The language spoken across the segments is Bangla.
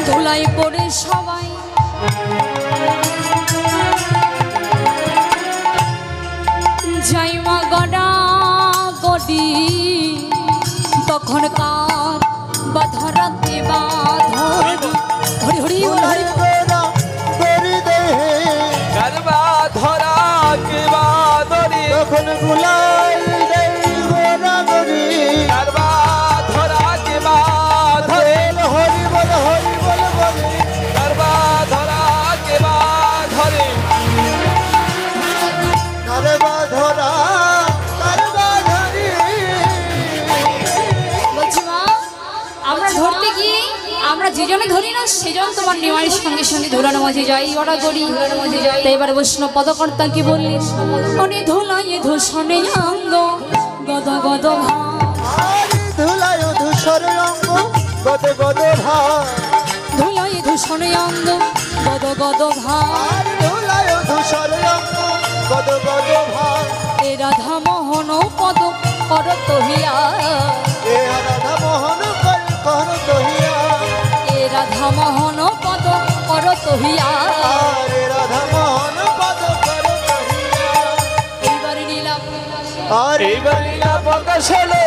ধুলাই পড়ে সবাই যাইমা গড়া গড়ি তখন কার বাধরাতে বাধরি হরি হরি হরি গরবা ধরা কে বাদরি তখন গুলাই দেই গোরা গরি গরবা ধরা কে বাধরি হরি বল বলি গরবা ধরা কে বাধরি কারবা ধরা কারবা ধরি বলছি মা আমরা ধরতে গিয়ে আমরা যেজনে ধরি না সেজন তোমার নেওয়ার সঙ্গে সঙ্গে ধরানো মাঝে যাই ওরা করি ধরানো মাঝে যাই তাই এবার বৈষ্ণব পদকর্তা কি বললেন অনে ধুলাইয়ে ধূষণে অঙ্গ গদ গদ আরে ধুলায় ধূসর অঙ্গ গদ গদ ভার ধুলাইয়ে ধূষণে অঙ্গ গদ গদ আরে ধুলায় ধূসর অঙ্গ গদ গদ ভার এ রাধা মোহন পদ করত হিয়া এ রাধা মোহন কর দহিয়া এ রাধা মোহন পদ করত হিয়া আরে রাধা মোহন পদ কর দহিয়া এইবারে নিলাম আরে এইবার লীলা প্রকাশ হলো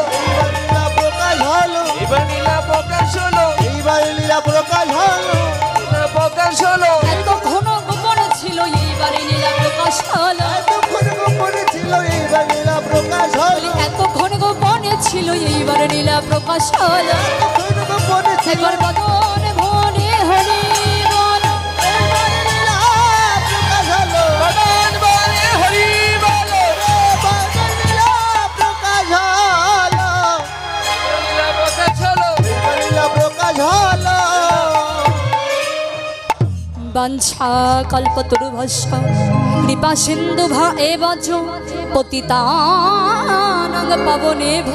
লীলা প্রকাশ হলো এইবার লীলা প্রকাশ হলো এইবার লীলা প্রকাশ হলো লীলা প্রকাশ হলো এত ঘন গোপন ছিল এইবারে নীলা প্রকাশ হলো এতক্ষণ গোপনে ছিল এইবার লীলা প্রকাশ হলো এত ঘন গোপনে ছিল এইবারে নীলা প্রকাশ হলো এতক্ষণ গোপনে ছিল একবার বদন ভনে হরি বল এইবার লীলা প্রকাশ হলো মদন বলে হরি বলো এইবার লীলা প্রকাশ হলো লীলা প্রকাশ হলো এইবার লীলা প্রকাশ হলো বাঞ্ছা কল্পতরু ভস্য কৃপা সিন্ধু ভা এ বজ পতিতানং পাবনে ভ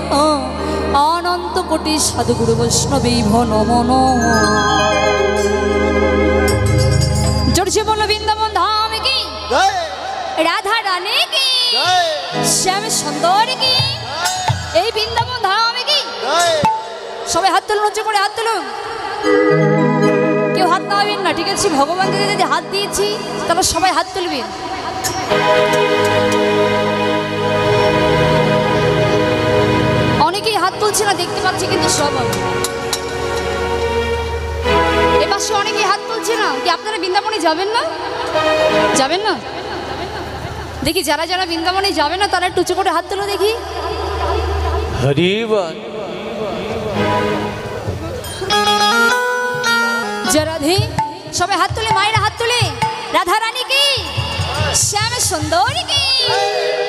অনন্ত কোটি সাধুগুরু বৈষ্ণবী ভন মন জোরছে বলো বৃন্দাবন ধাম কি জয় রাধা রানী কি জয় শ্যাম সুন্দর কি এই বৃন্দাবন ধাম কি জয় সবাই হাত তুলুন উঁচু করে হাত তুলুন কেউ হাত নামাবেন না ঠিক আছে ভগবানকে যদি হাত দিয়েছি তাহলে সবাই হাত তুলবেন অনেকেই হাত তুলছে না দেখতে পাচ্ছি কিন্তু সব এবার সে অনেকেই হাত তুলছে না কি আপনারা বৃন্দাবনে যাবেন না যাবেন না দেখি যারা যারা বৃন্দাবনে যাবে না তারা একটু উঁচু করে হাত তুলো দেখি হরি বল রাধে সবাই হাত তুলে মায়েরা হাত তুলে রাধা রানী কি শ্যাম সুন্দর কি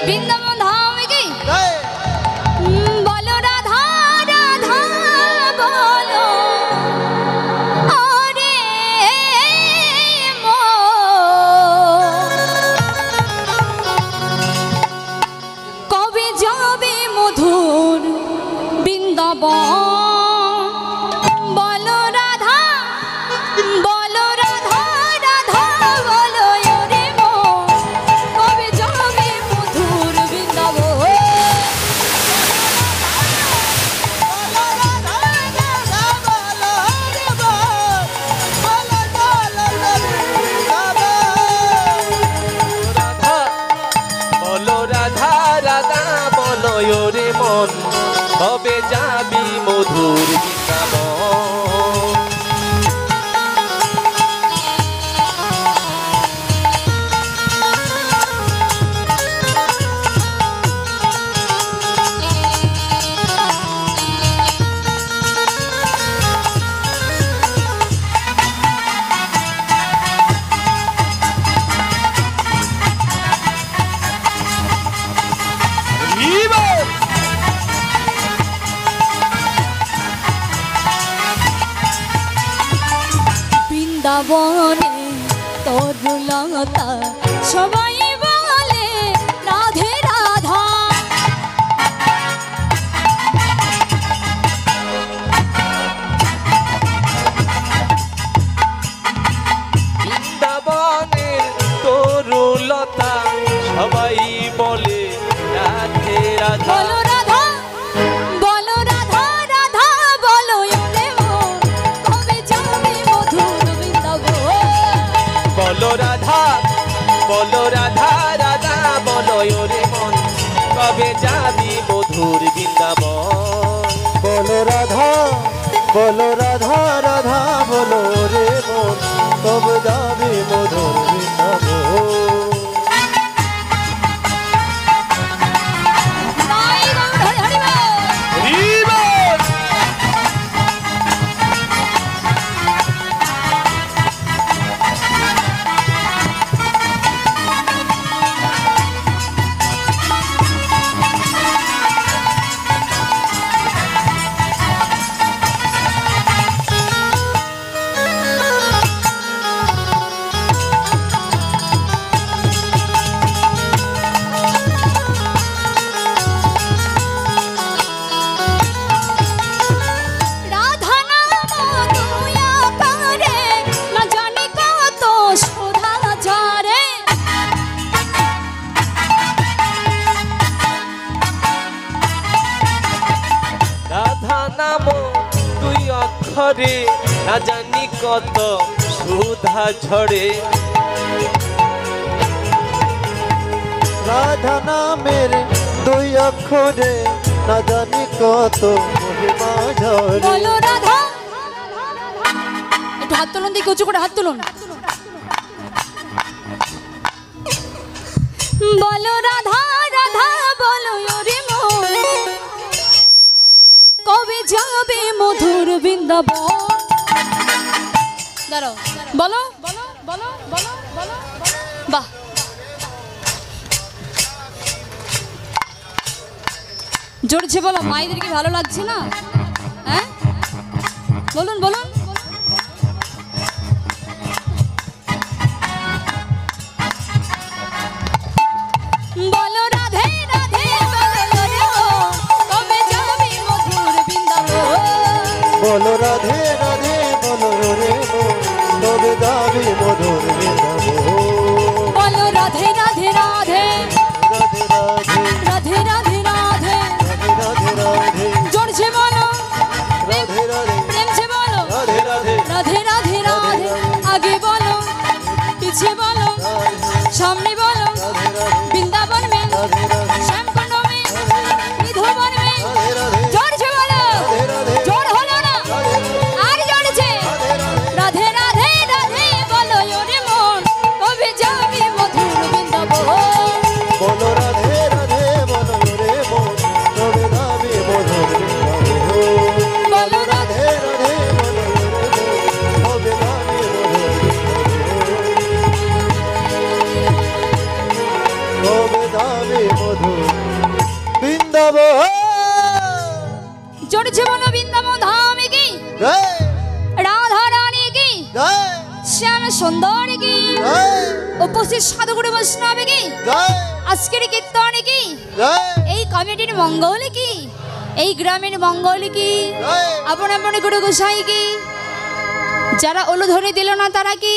বৃন্দাবন ধাম কি জয় বলো রাধা রাধা বলো আরে কবে যাবে মধুর বৃন্দাবন রে মন কবে যাবি মধুর বৃন্দাবন বৃন্দাবনে তরুলতা সবাই বলে রাধে রাধা বৃন্দাবনের তরুলতা সবাই বলে রাধে রাধা বলো রাধা বলো রাধা রাধা বলো ওরে মন কবে যাবে মধুর কবে যাবি মধুর বৃন্দাবন বলো রাধা রাধা বলো রে মন কবে যাবি মধুর বৃন্দাবন তাই গৌর হরি হরি বল। হরি বল। রাধা নাম তুই আকারে, না জানি কত শোধা যারে। রাধা নাম তুই অক্ষরে না জানি কত সুধা ঝরে রাধা নামের দুই অক্ষরে না জানি কত মহিমা ঝরে বলো রাধা, একটু হাত তুলুন, দিকে উঁচু করে হাত তুলুন। বলো রাধা রাধা বলো ওরে মন, কবে যাবে মধুর বৃন্দাবন। দাঁড়াও, বলো বলো বলো বলো বলো। বাহ, জোরছে বলো, মায়েদের কি ভালো লাগছে না? হ্যাঁ বলুন বলুন। বলো রাধে রাধে বলো রে মন, কবে যাবি মধুর বৃন্দাবন। বলো রাধে রাধে বলো রে মন কবে যাবি মধুর বৃন্দাবন বলো রাধে রাধে রাধে রাধে রাধে রাধে রাধে রাধে। রাধে রাধে জোরছে বলো, রাধে রাধে প্রেম से বলো। রাধে রাধে রাধে রাধে রাধে, আগে বলো পিছে বলো সামনে বলো। বৃন্দাবন में श्याम कुंड में निधुवन में, जोर से बोलो, जोर হলো না আর জোরছে। রাধে রাধে রাধে বলো ওরে মন, কবে যাবি মধুর বৃন্দাবন। বলো রাধে রাধে বলো রে মন কবে যাবি মধুর বৃন্দাবন বলো রাধে রাধে রাধে বলো রে মন কবে যাবি মধুর বৃন্দাবন জোরছে বলো। বৃন্দাবন ধাম কি, জয় রাধা রানী কি, জয় শ্যাম সুন্দর কি, জয় উপস্থিত সাধুগুরু বৈষ্ণব কি, জয় আজকের কীর্তন কি, জয় এই কমিটির মঙ্গল কি, এই গ্রামের মঙ্গল কি, জয় আপন আপন গুরু গোসাই কি, যারা ওলো ধরে দিল না তারা কি।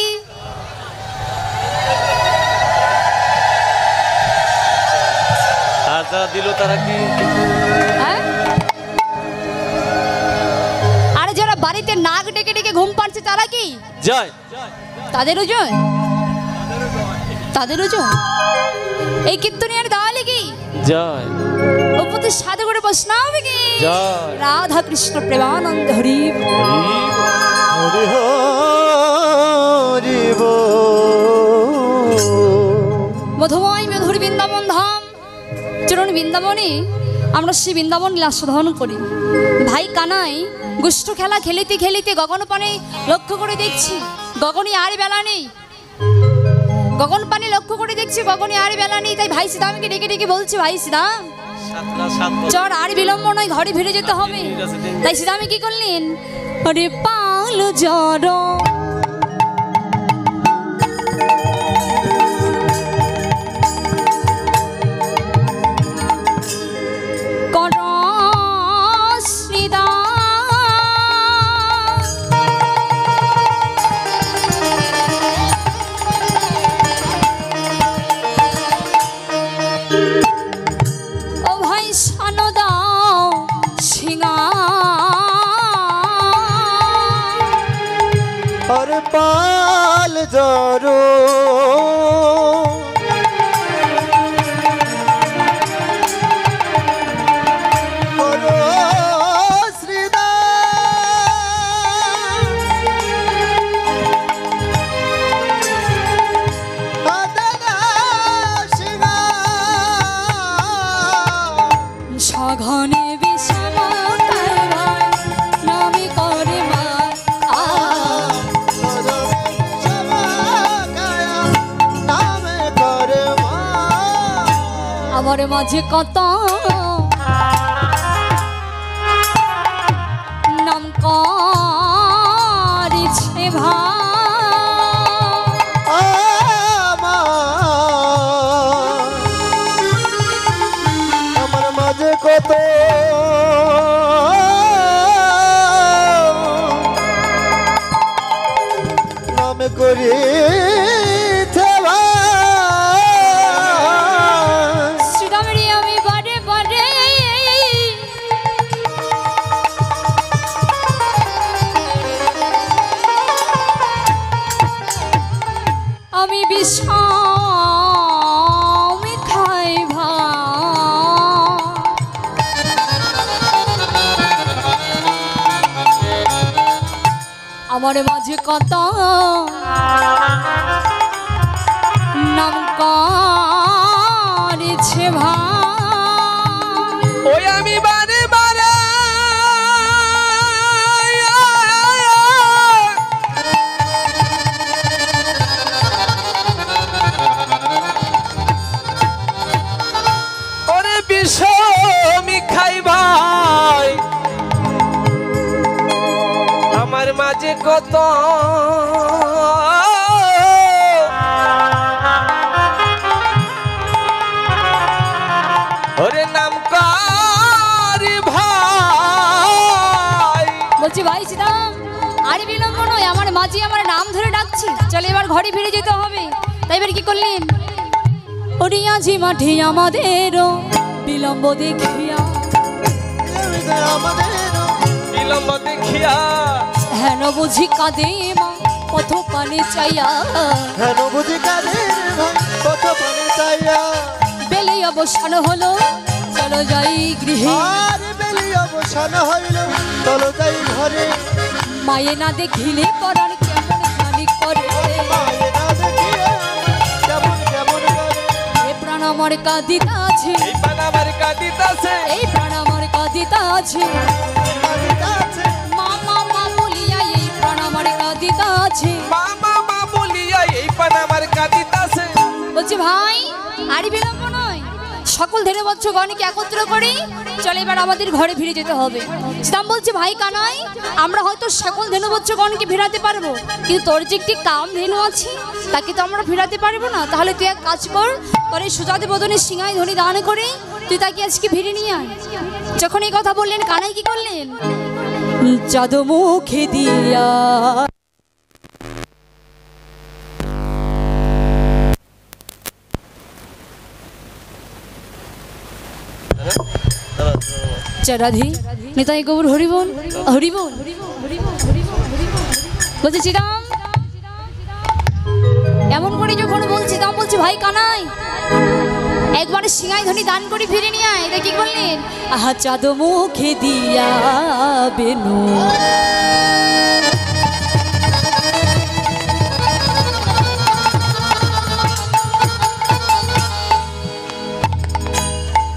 আর যারা দিল তারা কি হ্যাঁ? আর যারা বাড়িতে নাক ডেকে ডেকে ঘুম পাচ্ছে তারা কি, জয় তাদেরও জয়, তাদেরও জয়। এই কীর্তনিয়ার দাওয়ালে কি, জয় উপস্থিত সাধুগুরু বৈষ্ণব কি, জয় রাধা কৃষ্ণ প্রেমানন্দ হরি বল। হরি হরি বল মধুময় মধুর বৃন্দাবন ধাম, চরণ বৃন্দাবনে আমরা সেই বৃন্দাবন লীলা সাধন করি। ভাই কানাই গুষ্ঠ খেলা খেলিতে খেলিতে গগন পানে লক্ষ্য করে দেখছি গগনে আর বেলা নেই, গগন পানে লক্ষ্য করে দেখছি গগনে আর বেলা নেই। তাই ভাই সীতামকে ডেকে ডেকে বলছি, ভাই সীতাম চর আর বিলম্ব নয়, ঘরে ফিরে যেতে হবে। তাই সীতামী কি করলেন, আরে পাল জড় পাল জড়ো মাঝে কত নাম করিছে ভাই আমার মাঝে কত নাম করি শ্রীরামেরই আমি বারে বারে আমি বিষম খাই আমার মাঝে কত নাম করেছে ভাই ওই আমি বারে বারে ওরে বিষমি খাই ভাই আমার মাঝে কত ওরে নাম কারি ভাই বলছি ভাই সীতারাম আরে বিলম্ব নয় আমার মাঝি আমার নাম ধরে ডাকছি চলে এবার ঘরে ফিরে যেতে হবে তাই এবার কি করলেন ওরিয়াঝি মাঠে আমাদেরও বিলম্ব দেখিয়া বিলম্ব দেখিয়া হেন বুঝি কাঁদে মা পথ পানে চাইয়া হেন বুঝি কাদের ভাই কত পানি চাইয়া বেলে অবসান হলো চলো যাই গৃহে আর বেলি অবসান হইল চলো যাই ঘরে মায়ে না দেখিলে পরাণ কেমন জানি করে মায়ে না দেখিয়ে কেমন কেমন করে এ প্রাণ আমার কাঁদিতা আছে এই পান আমার কাঁদিতাছে এই প্রাণ আমার কাঁদিতা আছে কাঁদিতাছে মা মা মা বলিয়া এই প্রাণ আমার কাঁদিতা আছে মামা মা বলিয়া এই পান আমার কাঁদিতাছে বলছি ভাই আরে বিলম্ব নয় সকল ধেনু বৎসগণকে একত্র করে চলে এবার আমাদের ঘরে ফিরে যেতে হবে শ্যাম বলছে ভাই কানাই আমরা হয়তো সকল ধেনু বৎসগণকে ফেরাতে পারবো কিন্তু তোর যে একটি কাম ধেনু আছে তাকে তো আমরা ফেরাতে পারবো না তাহলে তুই এক কাজ কর তোর এই সুজাতে বদনে সিংহায় ধনী দান করে তুই তাকে আজকে ফিরে নিয়ে আয় যখন এই কথা বললেন কানাই কি করলেন চাঁদ মুখে দিয়া রাধে নিতাই গৌর হরিবল হরিবল বলছি চিরাম এমন করে যখন বলছি দাম বলছি ভাই কানাই একবার সিংহাই ধনী দান করে ফিরে নিয়ে আয় এটা কি করলেন আহা চাঁদ মুখে দিয়া বেনু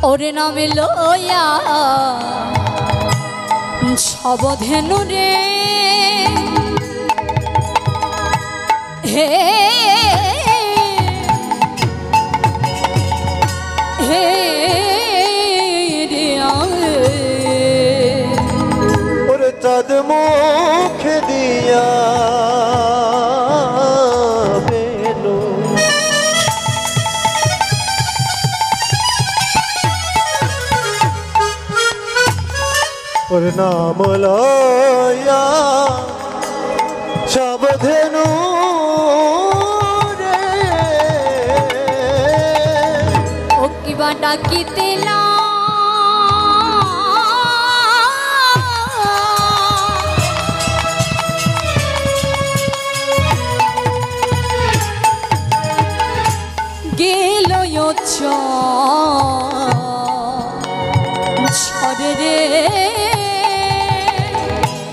ওরে নামে লয়া সবধেনু রে হে হে রে ওরে চাঁদ মুখ দিয়া বেনু ওর নাম লয়া সবধেনু রে ও কিবা ডাকিতে লা গেল ছড়ে রে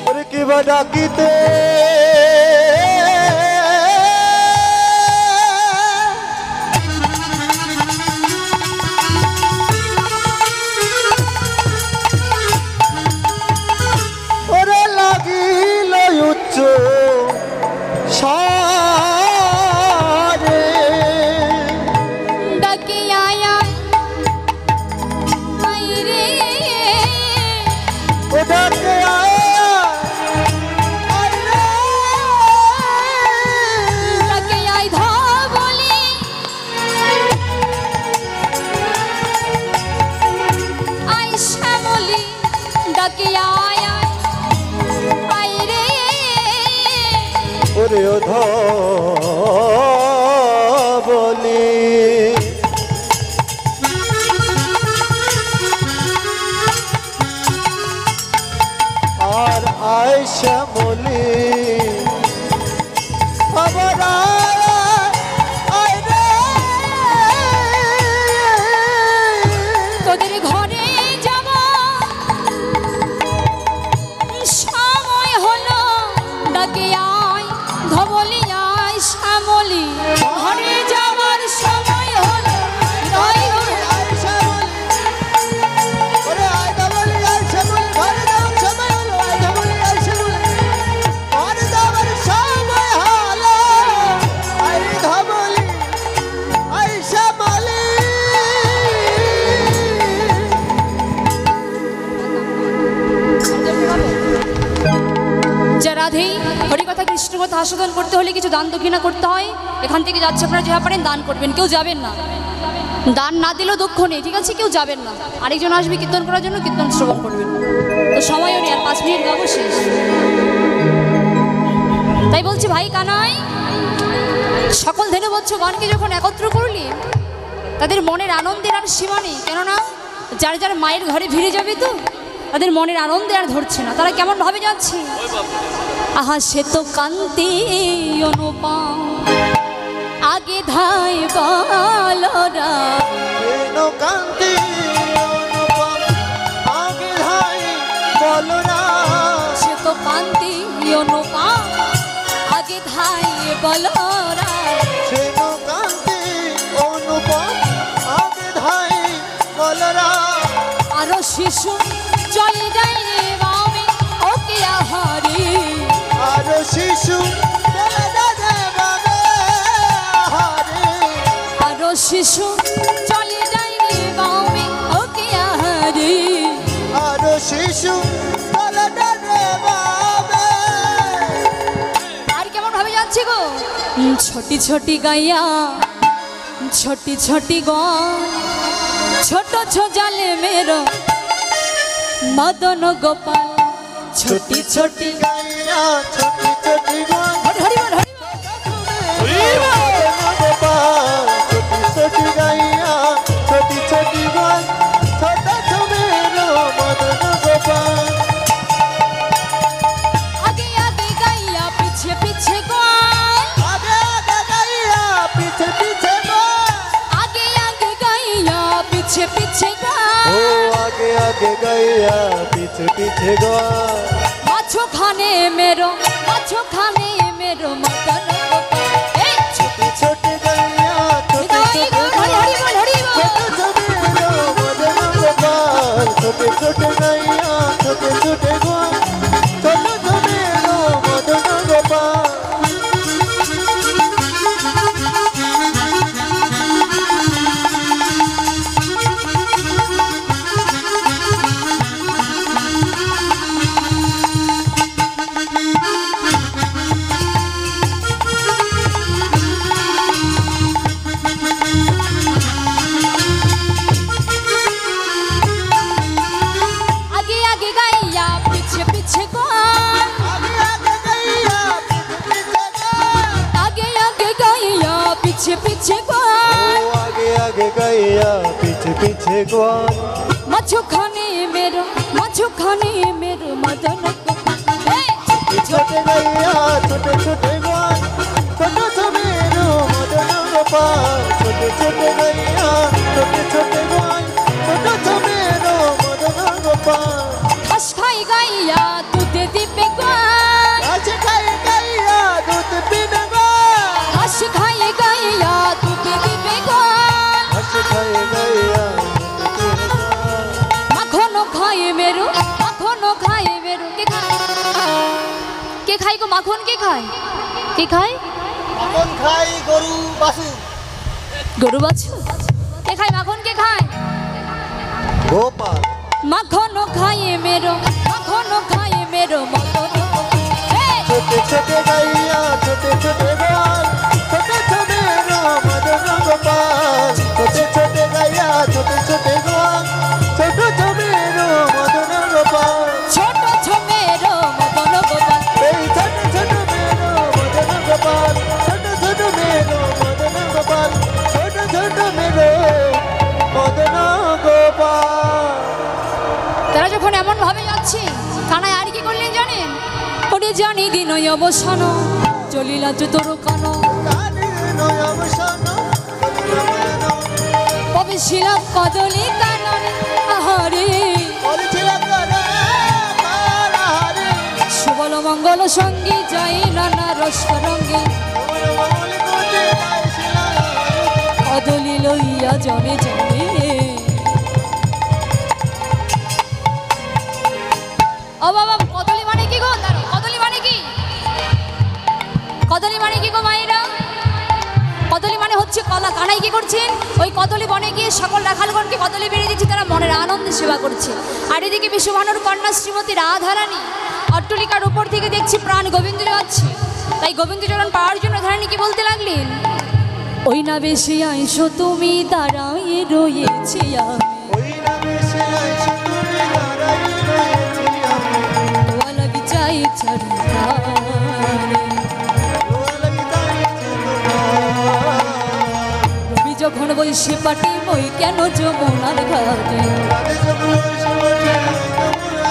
ওরে কিবা ডাকিতে ওরে লাগিল উচ্চ সারে ডাকি আয়া ওরে ধবলি আর আয়সা মলি আবার তোদের ঘরে যাব সময় হলো ডাকে আয় ধবলি আয় শ্যামলি ঘরে যাবার সময় হলো নয় গো। যা রাধে হরিকথা কৃষ্ণ কথা আস্বাদন করতে হলে কিছু দান দক্ষিণা করতে হয়। এখান থেকে যাচ্ছে আপনারা যা পারেন দান করবেন, কেউ যাবেন না। দান না দিলেও দুঃখ নেই, ঠিক আছে? কেউ যাবেন না। আরেকজন আসবে কীর্তন করার জন্য, কীর্তন শ্রবণ করবেন। তো সময়ও নেই, আর 5 মিনিট গাবো শেষ। তাই বলছি ভাই কানাই, সকল ধেনুবৎস গানকে যখন একত্র করলি তাদের মনের আনন্দের আর সীমা নেই। কেননা যার যার মায়ের ঘরে ভিড়ে যাবে তো তাদের মনের আনন্দে আর ধরছে না, তারা কেমন ভাবে যাচ্ছে। আহা সে তো কান্তি অনুপম আগে ধাই বলরা কান্তি অনুপম আগে ধাই বলরা সে তো কান্তি অনুপম আগে ধাই বলরা সে তো কান্তি অনুপম আগে ধাই বলরা আরো শিশু চলে যায় রে বামে ওকে আহারি আরো শিশু চলে যায় বামে আহারি আরো শিশু চলে যায় রে বামে ওকে আহারি আরো শিশু চলে যায় বামে। আর কেমন ভাবে যাচ্ছে গো? ছোটি ছোটি গাইয়া ছোটি ছোটি গো ছোট ছোজালে মেরো মদন গোপাল ছোটি ছোটি গাইয়া ছোটি ছোটি গান হরি হরি বল, হরি গোপাল ছোটি ছোটি গাইয়া ছোটি ছোটি গান ছোট ছমেরো মদন গোপাল আগে আগে গাইয়া পিছে পিছে গান আগে আগে গাইয়া পিছে পিছে গান আগে আগে গাইয়া পিছে পিছে গান ও আগে আগে গাইয়া পিছে পিছে গান মাছো খানে মেরো মদন গোপাল এই ছোটি ছোটি গাইয়া ছোটি হৃদয় গো, হরি হরি বল, হরি বল। ছোট ছমেরো মদন গোপাল ছোটি ছোটি গাইয়া ছোটি ছোটি গান ছোট ছমেরো মদন গোপাল আগে আগে গাইয়া পিছে পিছে গান আগে আগে গাইয়া পিছে পিছে গান आगे आगे गैया पीछे पीछे ग्वान মাছো খানে মেরো মদন গোপাল এই छोटे गैया छोटे छोटे ग्वान छोटे छमेरो मदन गोपाल छोटे छोटे गैया छोटे छोटे ग्वान छोटे छमेरो मदन गोपाल ঘাস খাই গাইয়া দুধে দিবে গান आज खाई गैया दूध पीने ग्वान ঘাস খাই গাইয়া দুধে দিবে গান हंस खाई गैया মাখন খাই মেরো কে খাই গো মাখন কে খায় এখন খাই গরু বাছুর গরু বাছুর কে খায় মাখন কে খায় গোপাল মাখন খাইয়ে মেরো মদন এই छोटे छोटे गैया छोटे छोटे ग्वान छोटे छमेरो मदन गोपाल छोटे छोटे गैया छोटे छोटे ग्वान छोटे छमेरो मदन गोपाल ছোট ছোমেরো মদন গোপাল এই ছোট ছোট মেরো মদন নয় অবসান চলিলা যে তোর কান তাদের নয় অবসান কলিরামায়ণ পবিশিলা কদলি কানন আহারে করেছিল করে কারাহারে সুবল মঙ্গল সঙ্গী যাই নানা রস রঙ্গে তোমার মঙ্গল কোটে গাইছিল কদলি লইয়া জনে জনে ও বাবা কদলি মানে কি গো দাঁড়ো কদলি মানে কি কদলি মানে কি গো মায়েরা কদলি মানে হচ্ছে কলা কানাই কি করছেন ওই কদলি বনে গিয়ে সকল রাখালগণকে কদলি বেরিয়ে দিচ্ছে তারা মনের আনন্দে সেবা করছে আর এদিকে বিশ্বভানুর কন্যা শ্রীমতী রাধারানী অট্টলিকার উপর থেকে দেখছি প্রাণ গোবিন্দ যাচ্ছে তাই গোবিন্দচরণ পাওয়ার জন্য রাধারানী কি বলতে লাগলেন ওই না বেশি আইসো তুমি দাঁড়াই রয়েছি আমি ওই নামে সে আইসো তুমি দাঁড়াই রয়েছি আমি তোয়া লাগি চাই চারিধারে দোয়া লাগি দাঁড়িয়েছে তোমার রবি যখন বৈশে পাটি মই কেন যমুনার ঘাটে রাধে যখন ওই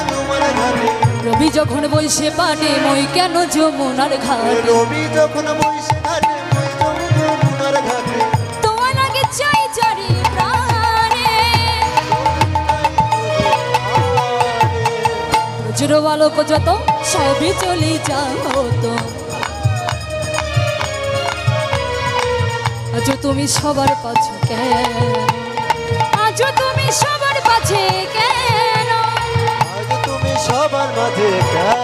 তোমার ঘাটে রবি যখন বৈশে পাটে মই কেন যমুনার ঘাটে রবি যখন বইসে ঘাটে মই যমুনার ঘাটে তোয়া লাগে চাই চারি প্রাণে বজ্র বালক যত সবই চলে যাও তো আজ তুমি সবার পাছে কেন আজ তুমি সবার পাছে কেন আজ তুমি সবার মাঝে কেন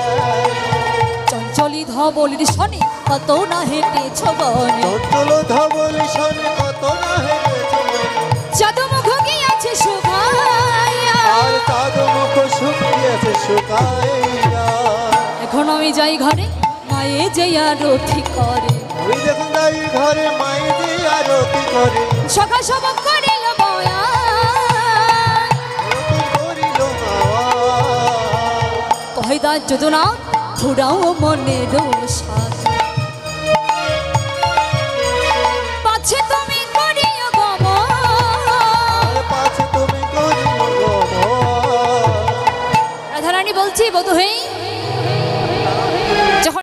চঞ্চলি ধবলির শনি কত না হেঁটেছ বনে চঞ্চল ধবল শোনে কত না হেরেছে চাঁদমুখ গিয়াছে শুকাইয়া আর চাঁদ মুখ শুকিয়েছে শুকাইয়া এখন আমি যাই ঘরে মায়ে যে আরতি করে আমি যখন যাই ঘরে মাই দিয়ে আরতি করে সখা সব করিল বয়া আরতি করিল কহিদা যদুনা ফুরাও মনের সাথ পাছে তুমি করিও গমন আর পাছে তুমি করিল রাধারানী বলছি বধূ হে